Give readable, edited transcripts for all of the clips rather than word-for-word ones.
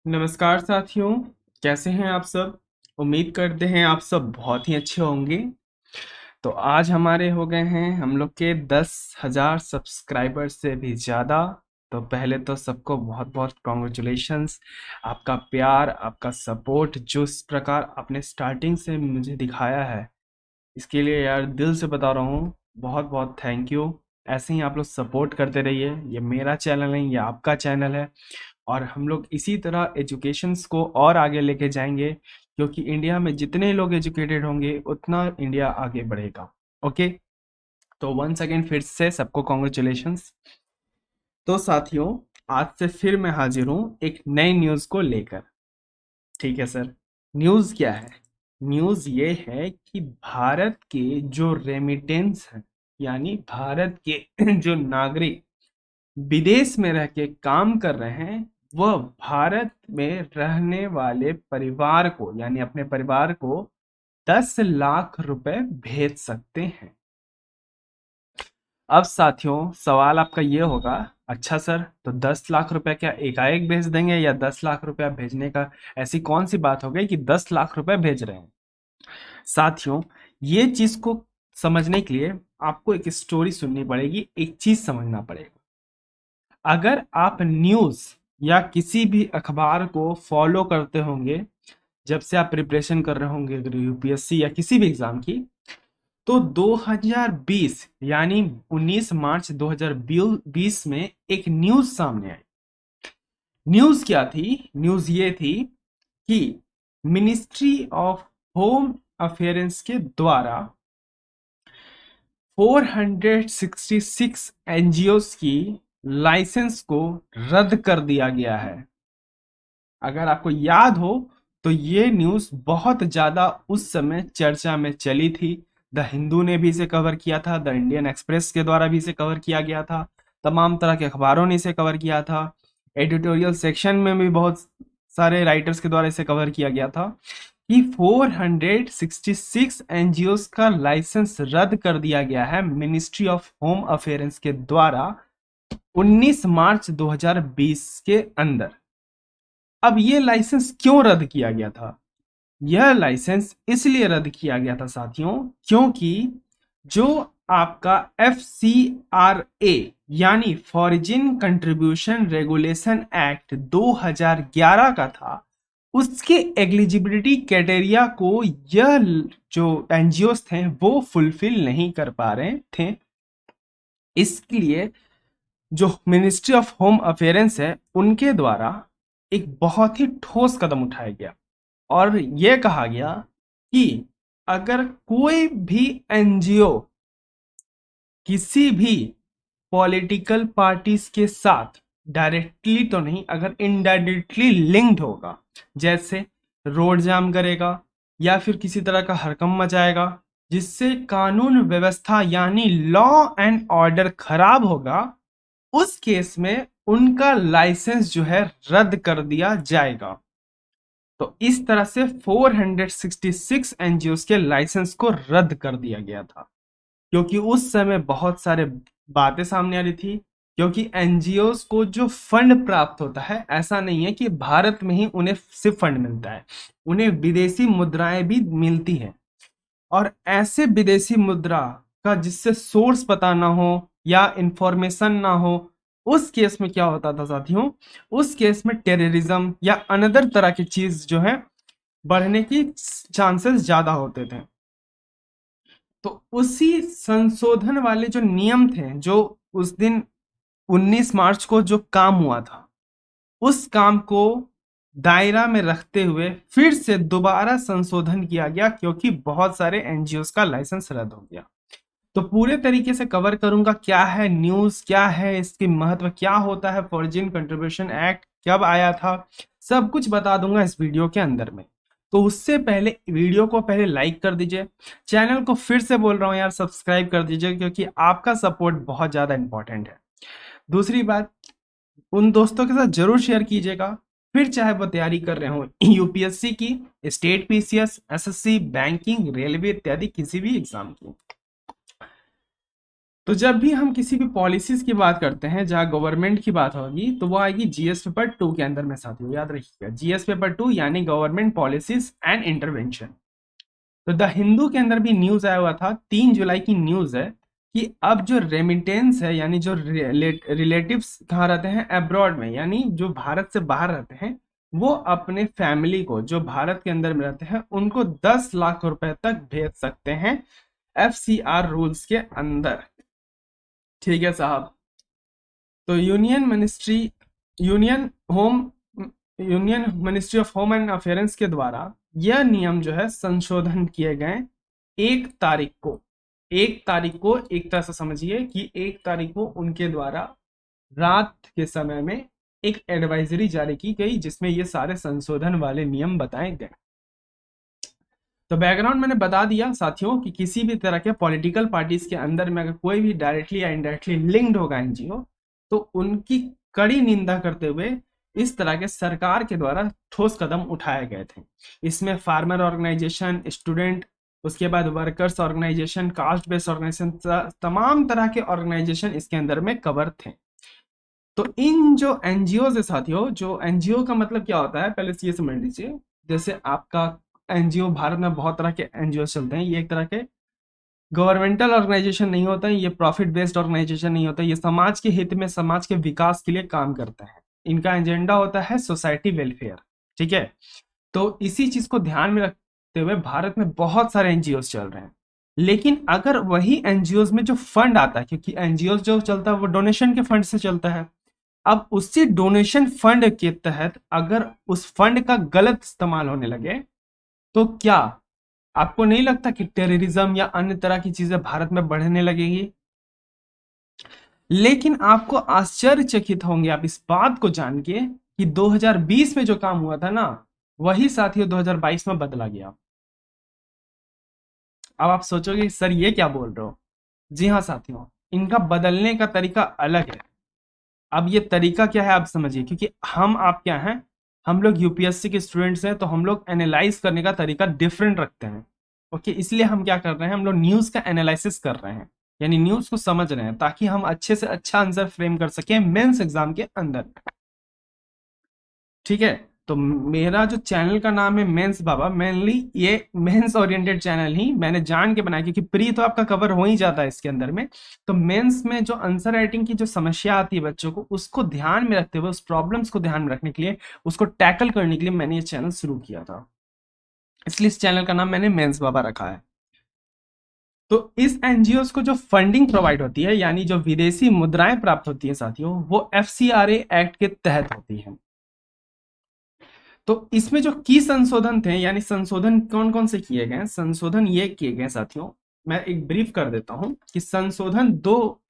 नमस्कार साथियों। कैसे हैं आप सब। उम्मीद करते हैं आप सब बहुत ही अच्छे होंगे। तो आज हमारे हो गए हैं हम लोग के 10,000 सब्सक्राइबर से भी ज़्यादा। तो पहले तो सबको बहुत बहुत कॉन्ग्रेचुलेशंस। आपका प्यार, आपका सपोर्ट जो इस प्रकार आपने स्टार्टिंग से मुझे दिखाया है, इसके लिए यार दिल से बता रहा हूँ, बहुत बहुत थैंक यू। ऐसे ही आप लोग सपोर्ट करते रहिए। ये मेरा चैनल नहीं, ये आपका चैनल है। और हम लोग इसी तरह एजुकेशंस को और आगे लेके जाएंगे, क्योंकि इंडिया में जितने लोग एजुकेटेड होंगे उतना इंडिया आगे बढ़ेगा। ओके। तो वंस अगेन फिर से सबको कॉन्ग्रेचुलेशंस। तो साथियों, आज से फिर मैं हाजिर हूँ एक नई न्यूज़ को लेकर। ठीक है सर। न्यूज़ क्या है? न्यूज़ ये है कि भारत के जो रेमिटेंस हैं, यानी भारत के जो नागरिक विदेश में रह के काम कर रहे हैं, वह भारत में रहने वाले परिवार को, यानी अपने परिवार को 10 लाख रुपए भेज सकते हैं। अब साथियों, सवाल आपका ये होगा, अच्छा सर, तो 10 लाख रुपए क्या एकाएक भेज देंगे, या 10 लाख रुपया भेजने का ऐसी कौन सी बात हो गई कि 10 लाख रुपए भेज रहे हैं? साथियों, ये चीज को समझने के लिए आपको एक स्टोरी सुननी पड़ेगी, एक चीज समझना पड़ेगा। अगर आप न्यूज़ या किसी भी अखबार को फॉलो करते होंगे, जब से आप प्रिपरेशन कर रहे होंगे अगर यूपीएससी या किसी भी एग्जाम की, तो 2020 यानी 19 मार्च 2020 में एक न्यूज़ सामने आई। न्यूज़ क्या थी? न्यूज़ ये थी कि मिनिस्ट्री ऑफ होम अफेयर्स के द्वारा 466 एनजीओस की लाइसेंस को रद्द कर दिया गया है। अगर आपको याद हो तो ये न्यूज़ बहुत ज़्यादा उस समय चर्चा में चली थी। द हिंदू ने भी इसे कवर किया था, द इंडियन एक्सप्रेस के द्वारा भी इसे कवर किया गया था, तमाम तरह के अखबारों ने इसे कवर किया था, एडिटोरियल सेक्शन में भी बहुत सारे राइटर्स के द्वारा इसे कवर किया गया था कि 466 एनजीओस का लाइसेंस रद्द कर दिया गया है मिनिस्ट्री ऑफ होम अफेयर्स के द्वारा 19 मार्च 2020 के अंदर। अब ये लाइसेंस क्यों रद्द किया गया था? यह लाइसेंस इसलिए रद्द किया गया था साथियों, क्योंकि जो आपका FCRA यानी फॉरेन कंट्रीब्यूशन रेगुलेशन एक्ट 2011 का था, उसके एलिजिबिलिटी क्राइटेरिया को यह जो एनजीओस थे वो फुलफिल नहीं कर पा रहे थे। इसलिए जो मिनिस्ट्री ऑफ होम अफेयर्स है उनके द्वारा एक बहुत ही ठोस कदम उठाया गया और यह कहा गया कि अगर कोई भी एनजीओ किसी भी पॉलिटिकल पार्टीज के साथ डायरेक्टली तो नहीं, अगर इनडायरेक्टली लिंक्ड होगा, जैसे रोड जाम करेगा या फिर किसी तरह का हड़कंप मचाएगा जिससे कानून व्यवस्था यानी लॉ एंड ऑर्डर खराब होगा, उस केस में उनका लाइसेंस जो है रद्द कर दिया जाएगा। तो इस तरह से 466 एनजीओस के लाइसेंस को रद्द कर दिया गया था, क्योंकि उस समय बहुत सारे बातें सामने आ रही थी। क्योंकि एनजीओस को जो फंड प्राप्त होता है, ऐसा नहीं है कि भारत में ही उन्हें सिर्फ फंड मिलता है, उन्हें विदेशी मुद्राएं भी मिलती हैं। और ऐसे विदेशी मुद्रा का जिससे सोर्स पता ना हो या इंफॉर्मेशन ना हो, उस केस में क्या होता था साथियों? उस केस में टेररिज्म या अनदर तरह की चीज जो है बढ़ने की चांसेस ज्यादा होते थे। तो उसी संशोधन वाले जो नियम थे, जो उस दिन 19 मार्च को जो काम हुआ था, उस काम को दायरा में रखते हुए फिर से दोबारा संशोधन किया गया, क्योंकि बहुत सारे एनजीओस का लाइसेंस रद्द हो गया। तो पूरे तरीके से कवर करूंगा, क्या है न्यूज़, क्या है इसकी महत्व, क्या होता है फॉरेन कंट्रीब्यूशन एक्ट, कब आया था, सब कुछ बता दूंगा इस वीडियो के अंदर में। तो उससे पहले वीडियो को पहले लाइक कर दीजिए, चैनल को फिर से बोल रहा हूँ यार सब्सक्राइब कर दीजिए, क्योंकि आपका सपोर्ट बहुत ज़्यादा इंपॉर्टेंट है। दूसरी बात, उन दोस्तों के साथ जरूर शेयर कीजिएगा, फिर चाहे वो तैयारी कर रहे हो यूपीएससी की, state PCS, SSC, banking, railway इत्यादि किसी भी एग्जाम की। तो जब भी हम किसी भी पॉलिसीज की बात करते हैं जहां गवर्नमेंट की बात होगी तो वो आएगी जीएस पेपर 2 के अंदर में साथियों, याद रखिएगा जीएस पेपर 2 यानी गवर्नमेंट पॉलिसीज एंड इंटरवेंशन। तो द हिंदू के अंदर भी न्यूज आया हुआ था, 3 जुलाई की न्यूज है कि अब जो रेमिटेंस है यानी जो रिलेटिव्स कहाँ रहते हैं अब्रॉड में, यानी जो भारत से बाहर रहते हैं, वो अपने फैमिली को जो भारत के अंदर में रहते हैं उनको 10 लाख रुपए तक भेज सकते हैं एफसीआर रूल्स के अंदर। ठीक है साहब। तो union home union ministry of home and affairs के द्वारा यह नियम जो है संशोधन किए गए 1 तारीख को। 1 तारीख को एक तरह से समझिए कि 1 तारीख को उनके द्वारा रात के समय में एक एडवाइजरी जारी की गई जिसमें ये सारे संशोधन वाले नियम बताए गए। तो बैकग्राउंड मैंने बता दिया साथियों कि किसी भी तरह के पॉलिटिकल पार्टीज के अंदर में अगर कोई भी डायरेक्टली या इनडायरेक्टली लिंक्ड होगा एनजीओ तो उनकी कड़ी निंदा करते हुए इस तरह के सरकार के द्वारा ठोस कदम उठाए गए थे। इसमें फार्मर ऑर्गेनाइजेशन, स्टूडेंट, उसके बाद workers organisation, caste based organisation, तमाम तरह के ऑर्गेनाइजेशन इसके अंदर में कवर थे। तो इन जो एनजीओ है साथियों, जो एनजीओ का मतलब क्या होता है पहले से ये समझ लीजिए। जैसे आपका एनजीओ, भारत में बहुत तरह के एनजीओ चलते हैं, ये एक तरह के गवर्नमेंटल ऑर्गेनाइजेशन नहीं होता है, ये प्रॉफिट बेस्ड ऑर्गेनाइजेशन नहीं होता, ये समाज के हित में, समाज के विकास के लिए काम करते हैं। इनका एजेंडा होता है सोसाइटी वेलफेयर। ठीक है। तो इसी चीज को ध्यान में रखते हुए भारत में बहुत सारे एनजीओ चल रहे हैं। लेकिन अगर वही एनजीओ में जो फंड आता है, क्योंकि एनजीओ जो चलता है वो डोनेशन के फंड से चलता है, अब उसी डोनेशन फंड के तहत अगर उस फंड का गलत इस्तेमाल होने लगे तो क्या आपको नहीं लगता कि टेररिज्म या अन्य तरह की चीजें भारत में बढ़ने लगेगी? लेकिन आपको आश्चर्यचकित होंगे आप इस बात को जान के कि 2020 में जो काम हुआ था ना, वही साथियों 2022 में बदला गया। अब आप सोचोगे सर ये क्या बोल रहे हो? जी हाँ साथियों, इनका बदलने का तरीका अलग है। अब ये तरीका क्या है आप समझिए, क्योंकि हम आप क्या हैं, हम लोग यूपीएससी के स्टूडेंट्स हैं तो हम लोग एनालाइज करने का तरीका डिफरेंट रखते हैं। ओके, इसलिए हम क्या कर रहे हैं, हम लोग न्यूज का एनालिसिस कर रहे हैं, यानी न्यूज को समझ रहे हैं ताकि हम अच्छे से अच्छा आंसर फ्रेम कर सकें मेंस एग्जाम के अंदर। ठीक है। तो मेरा जो चैनल का नाम है मेंस बाबा, मेनली ये मेंस ओरिएंटेड चैनल ही मैंने जान के बनाया, क्योंकि प्री तो आपका कवर हो ही जाता है इसके अंदर में। तो मेंस में जो आंसर राइटिंग की जो समस्या आती है बच्चों को, उसको ध्यान में रखते हुए, उस प्रॉब्लम्स को ध्यान में रखने के लिए, उसको टैकल करने के लिए मैंने ये चैनल शुरू किया था। इसलिए इस चैनल का नाम मैंने मेंस बाबा रखा है। तो इस एनजीओ को जो फंडिंग प्रोवाइड होती है, यानी जो विदेशी मुद्राएं प्राप्त होती है साथियों, वो एफसीआरए एक्ट के तहत होती है। तो इसमें जो की संशोधन थे, यानी संशोधन कौन कौन से किए गए, संशोधन ये किए गए साथियों, मैं एक ब्रीफ कर देता हूं कि संशोधन दो,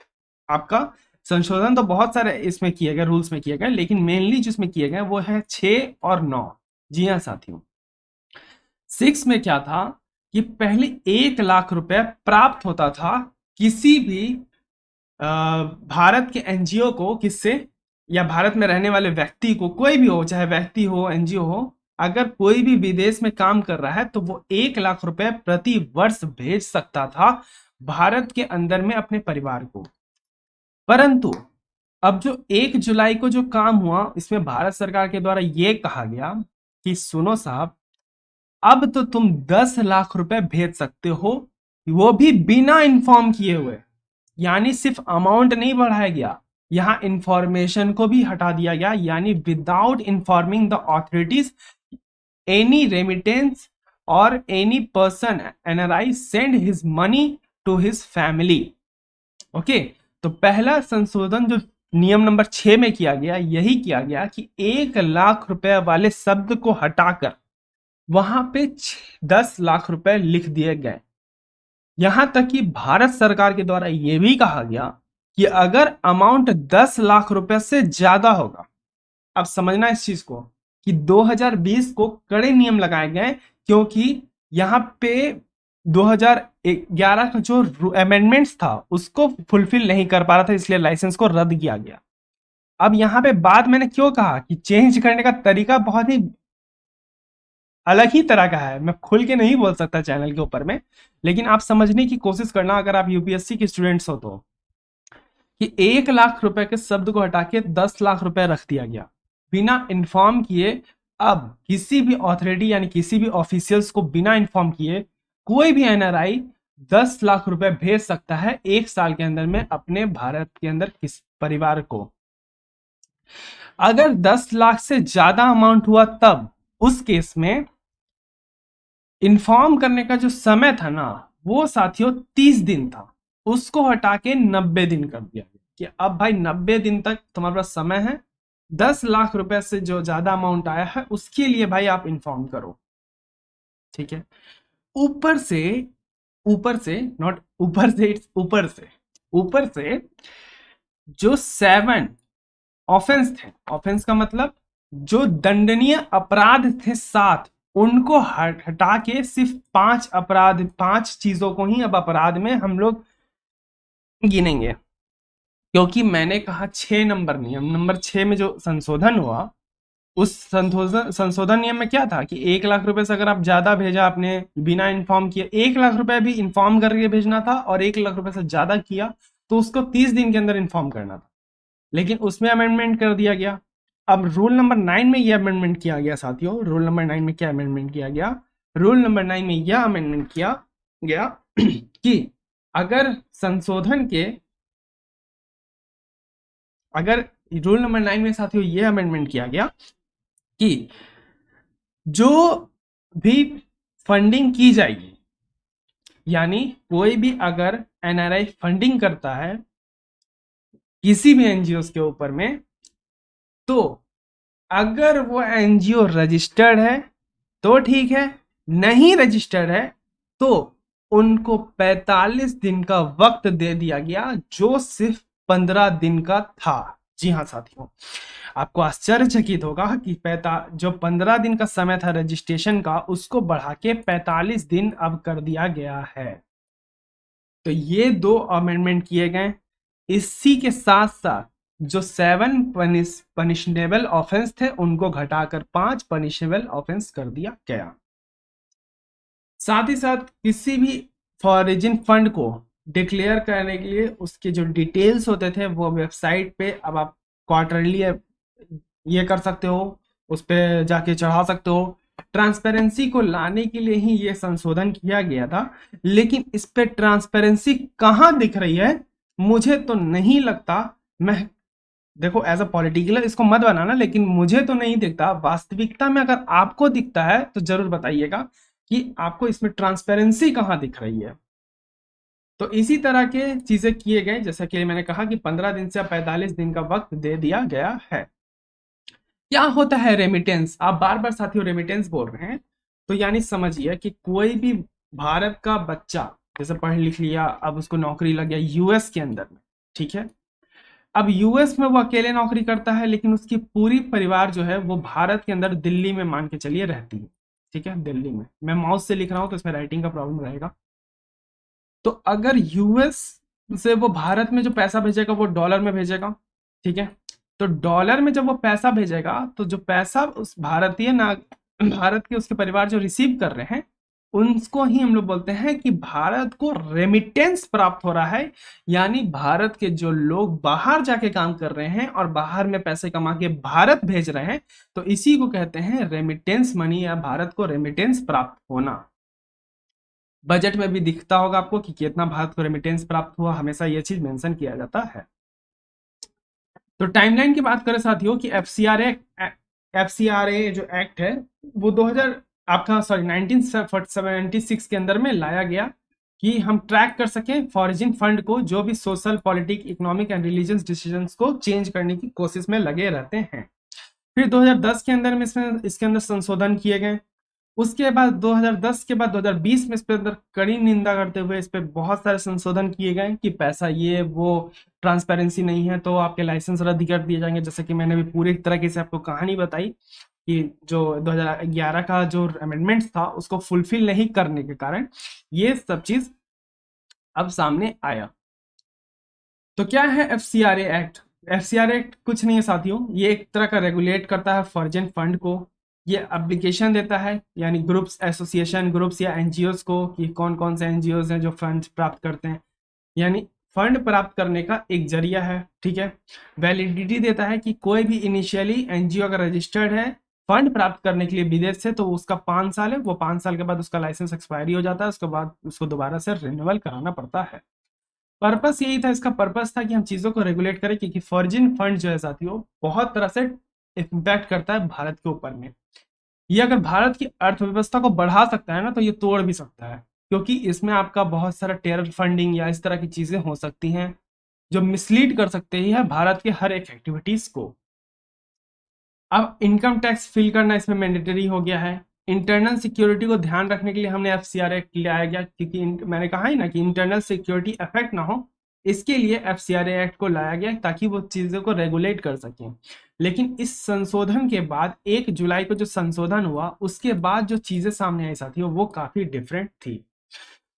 आपका संशोधन तो बहुत सारे इसमें किए गए, रूल्स में किए गए, लेकिन मेनली जिसमें किए गए वो है 6 और 9। जी हाँ साथियों, 6 में क्या था कि पहले 1 लाख रुपए प्राप्त होता था किसी भी भारत के एनजीओ को, किससे, या भारत में रहने वाले व्यक्ति को, कोई भी हो, चाहे व्यक्ति हो एनजीओ हो, अगर कोई भी विदेश में काम कर रहा है तो वो 1 लाख रुपए प्रति वर्ष भेज सकता था भारत के अंदर में अपने परिवार को। परंतु अब जो 1 जुलाई को जो काम हुआ, इसमें भारत सरकार के द्वारा यह कहा गया कि सुनो साहब, अब तो तुम 10 लाख रुपए भेज सकते हो, वो भी बिना इन्फॉर्म किए हुए। यानी सिर्फ अमाउंट नहीं बढ़ाया गया, यहां इंफॉर्मेशन को भी हटा दिया गया, यानी without informing the authorities any remittance और any person NRI send his money to his family. Okay. तो पहला संशोधन जो नियम नंबर 6 में किया गया, यही किया गया कि 1 लाख रुपए वाले शब्द को हटाकर वहां पे 10 लाख रुपए लिख दिए गए। यहां तक कि भारत सरकार के द्वारा यह भी कहा गया कि अगर अमाउंट 10 लाख रुपए से ज्यादा होगा, अब समझना इस चीज को कि 2020 को कड़े नियम लगाए गए, क्योंकि यहां पे 2011 का जो अमेंडमेंट्स था उसको फुलफिल नहीं कर पा रहा था, इसलिए लाइसेंस को रद्द किया गया। अब यहां पे बात मैंने क्यों कहा कि चेंज करने का तरीका बहुत ही अलग ही तरह का है, मैं खुल के नहीं बोल सकता चैनल के ऊपर में, लेकिन आप समझने की कोशिश करना अगर आप यूपीएससी के स्टूडेंट्स हो तो। कि 1 लाख रुपए के शब्द को हटा के 10 लाख रुपए रख दिया गया बिना इन्फॉर्म किए। अब किसी भी अथॉरिटी यानी किसी भी ऑफिशियल्स को बिना इन्फॉर्म किए कोई भी एनआरआई 10 लाख रुपए भेज सकता है 1 साल के अंदर में अपने भारत के अंदर किस परिवार को। अगर 10 लाख से ज्यादा अमाउंट हुआ तब उस केस में इन्फॉर्म करने का जो समय था ना वो साथियों 30 दिन था, उसको हटा के 90 दिन कर दिया गया कि अब भाई 90 दिन तक तुम्हारे पास समय है, 10 लाख रुपए से जो ज्यादा अमाउंट आया है उसके लिए भाई आप इन्फॉर्म करो। ठीक है। ऊपर से ऊपर से नॉट ऊपर से इट्स ऊपर से जो 7 ऑफेंस थे, ऑफेंस का मतलब जो दंडनीय अपराध थे 7, उनको हटा के सिर्फ 5 अपराध, 5 चीजों को ही अब अपराध में हम लोग गिनेंगे। क्योंकि मैंने कहा 6 नंबर नियम, नंबर 6 में जो संशोधन हुआ उस संशोधन नियम में क्या था कि 1 लाख रुपए से अगर आप ज्यादा भेजा आपने बिना इन्फॉर्म किए, 1 लाख रुपए भी इन्फॉर्म करके भेजना था और 1 लाख रुपए से ज्यादा किया तो उसको 30 दिन के अंदर इन्फॉर्म करना था। लेकिन उसमें अमेंडमेंट कर दिया गया। अब रूल नंबर 9 में यह अमेंडमेंट किया गया साथियों। रूल नंबर 9 में क्या अमेंडमेंट किया गया? रूल नंबर 9 में यह अमेंडमेंट किया गया कि अगर संशोधन के अगर रूल नंबर 9 में साथियों यह अमेंडमेंट किया गया कि जो भी फंडिंग की जाएगी, यानी कोई भी अगर एनआरआई फंडिंग करता है किसी भी एनजीओ के ऊपर में, तो अगर वो एनजीओ रजिस्टर्ड है तो ठीक है, नहीं रजिस्टर्ड है तो उनको 45 दिन का वक्त दे दिया गया, जो सिर्फ 15 दिन का था। जी हाँ साथियों, आपको आश्चर्यचकित होगा कि जो 15 दिन का समय था रजिस्ट्रेशन का, उसको बढ़ा के 45 दिन अब कर दिया गया है। तो ये 2 अमेंडमेंट किए गए। इसी के साथ साथ जो 7 पनिशनेबल ऑफेंस थे उनको घटाकर 5 पनिशनेबल ऑफेंस कर दिया गया। साथ ही साथ किसी भी फॉरेन फंड को डिक्लेयर करने के लिए उसके जो डिटेल्स होते थे वो वेबसाइट पे अब आप क्वार्टरली ये कर सकते हो, उस पर जाके चढ़ा सकते हो। ट्रांसपेरेंसी को लाने के लिए ही ये संशोधन किया गया था। लेकिन इस पे ट्रांसपेरेंसी कहाँ दिख रही है? मुझे तो नहीं लगता। मैं देखो एज अ पॉलिटिकल इसको मत बनाना, लेकिन मुझे तो नहीं दिखता। वास्तविकता में अगर आपको दिखता है तो जरूर बताइएगा कि आपको इसमें ट्रांसपेरेंसी कहाँ दिख रही है। तो इसी तरह के चीजें किए गए, जैसा कि मैंने कहा कि 15 दिन से 45 दिन का वक्त दे दिया गया है। क्या होता है रेमिटेंस? आप बार बार साथियों रेमिटेंस बोल रहे हैं, तो यानी समझिए कि कोई भी भारत का बच्चा जैसे पढ़ लिख लिया, अब उसको नौकरी लग गया यूएस के अंदर में, ठीक है। अब यूएस में वो अकेले नौकरी करता है, लेकिन उसकी पूरी परिवार जो है वो भारत के अंदर दिल्ली में मान के चलिए रहती है, ठीक है। दिल्ली में मैं माउस से लिख रहा हूं तो इसमें राइटिंग का प्रॉब्लम रहेगा। तो अगर यूएस से वो भारत में जो पैसा भेजेगा वो डॉलर में भेजेगा, ठीक है। तो डॉलर में जब वो पैसा भेजेगा तो जो पैसा उस भारत के उसके परिवार जो रिसीव कर रहे हैं उनको ही हम लोग बोलते हैं कि भारत को रेमिटेंस प्राप्त हो रहा है। यानी भारत के जो लोग बाहर जाके काम कर रहे हैं और बाहर में पैसे कमा के भारत भेज रहे हैं, तो इसी को कहते हैं रेमिटेंस मनी, या भारत को रेमिटेंस प्राप्त होना। बजट में भी दिखता होगा आपको कि कितना भारत को रेमिटेंस प्राप्त हुआ, हमेशा यह चीज मेंशन किया जाता है। तो टाइमलाइन की बात करें साथियों कि एफसीआरए जो एक्ट है वो 1976 के अंदर में लाया गया कि हम ट्रैक कर सकें फॉरेन फंड को, जो भी social, politic, economic and religious decisions को चेंज करने की कोशिश में लगे रहते हैं। फिर 2010 के अंदर में इसके अंदर संशोधन किए गए। उसके बाद 2010 के बाद 2020 में इस पे अंदर कड़ी निंदा करते हुए इस पे बहुत सारे संशोधन किए गए कि पैसा ये वो ट्रांसपेरेंसी नहीं है तो आपके लाइसेंस रद्द कर दिए जाएंगे। जैसे कि मैंने भी पूरी तरीके से आपको कहानी बताई कि जो 2011 का जो अमेंडमेंट्स था उसको फुलफिल नहीं करने के कारण ये सब चीज अब सामने आया। तो क्या है एफसीआरए एक्ट? एफसीआरए एक्ट कुछ नहीं है साथियों, ये एक तरह का रेगुलेट करता है फॉरेन फंड को। ये एप्लीकेशन देता है यानी ग्रुप्स, एसोसिएशन ग्रुप्स या एनजीओज को कि कौन कौन से एनजीओज हैं जो फंड प्राप्त करते हैं। यानी फंड प्राप्त करने का एक जरिया है, ठीक है। वैलिडिटी देता है कि कोई भी इनिशियली एनजीओ अगर रजिस्टर्ड है फंड प्राप्त करने के लिए विदेश से तो उसका 5 साल है, वो 5 साल के बाद उसका लाइसेंस एक्सपायरी हो जाता है, उसके बाद उसको दोबारा से रिन्यूअल कराना पड़ता है। पर्पस यही था, इसका पर्पस था कि हम चीजों को रेगुलेट करें, क्योंकि फॉरेन फंड जो है साथियों बहुत तरह से इम्पैक्ट करता है भारत के ऊपर में। ये अगर भारत की अर्थव्यवस्था को बढ़ा सकता है ना, तो ये तोड़ भी सकता है, क्योंकि इसमें आपका बहुत सारा टेरर फंडिंग या इस तरह की चीजें हो सकती हैं जो मिसलीड कर सकते हैं भारत के हर एक एक्टिविटीज को। अब इनकम टैक्स फिल करना इसमें मैंडेटरी हो गया है। इंटरनल सिक्योरिटी को ध्यान रखने के लिए हमने एफसीआर एक्ट लाया गया, क्योंकि मैंने कहा ही ना कि इंटरनल सिक्योरिटी अफेक्ट ना हो, इसके लिए एफसीआर एक्ट को लाया गया ताकि वो चीजों को रेगुलेट कर सकें। लेकिन इस संशोधन के बाद 1 जुलाई को जो संशोधन हुआ उसके बाद जो चीजें सामने आई साथियों वो काफी डिफरेंट थी।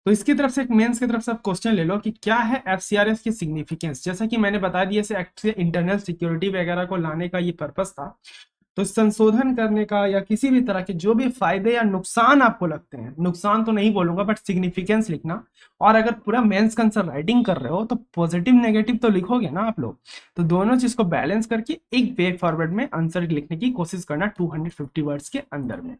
तो इसकी तरफ से एक मेंस की तरफ से आप क्वेश्चन ले लो कि क्या है एफसीआरएस की सिग्निफिकेंस। जैसा कि मैंने बता दिया, इसे एक्ट से इंटरनल सिक्योरिटी वगैरह को लाने का ये पर्पस था। तो संशोधन करने का या किसी भी तरह के जो भी फायदे या नुकसान आपको लगते हैं, नुकसान तो नहीं बोलूंगा बट सिग्निफिकेंस लिखना, और अगर पूरा मेंस का आंसर राइटिंग कर रहे हो तो पॉजिटिव नेगेटिव तो लिखोगे ना आप लोग। तो दोनों चीज को बैलेंस करके एक वे फॉरवर्ड में आंसर लिखने की कोशिश करना 250 वर्ड्स के अंदर में।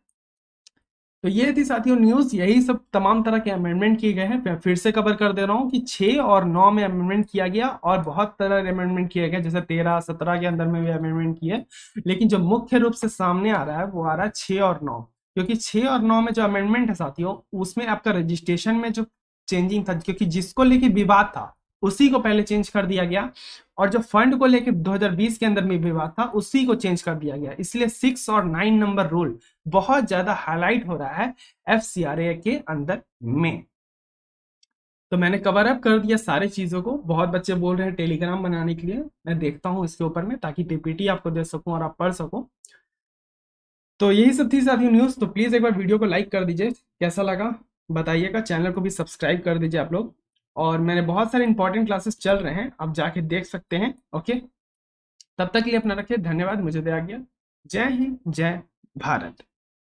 तो ये थी साथियों न्यूज, यही सब तमाम तरह के अमेंडमेंट किए गए हैं। फिर से कवर कर दे रहा हूँ कि 6 और 9 में अमेंडमेंट किया गया और बहुत तरह के अमेंडमेंट किए गए, जैसे 13 17 के अंदर में भी अमेंडमेंट किए। लेकिन जो मुख्य रूप से सामने आ रहा है वो आ रहा है 6 और 9, क्योंकि 6 और 9 में जो अमेंडमेंट है साथियों उसमें आपका रजिस्ट्रेशन में जो चेंजिंग था, क्योंकि जिसको लेके विवाद था उसी को पहले चेंज कर दिया गया, और जो फंड को लेके 2020 के अंदर में विवाद था उसी को चेंज कर दिया गया। इसलिए 6 और 9 नंबर रूल बहुत ज्यादा हाईलाइट हो रहा है एफसीआरए के अंदर में। तो मैंने कवर अप कर दिया सारी चीजों को। बहुत बच्चे बोल रहे हैं टेलीग्राम बनाने के लिए, मैं देखता हूँ इसके ऊपर में ताकि पीपीटी आपको दे सकूं और आप पढ़ सको। तो यही सब थी साथियों न्यूज। तो प्लीज एक बार वीडियो को लाइक कर दीजिए, कैसा लगा बताइएगा। चैनल को भी सब्सक्राइब कर दीजिए आप लोग, और मैंने बहुत सारे इंपॉर्टेंट क्लासेस चल रहे हैं, आप जाके देख सकते हैं। ओके, तब तक के लिए अपना रखिए, धन्यवाद, मुझे दे आज्ञा। जय हिंद, जय भारत।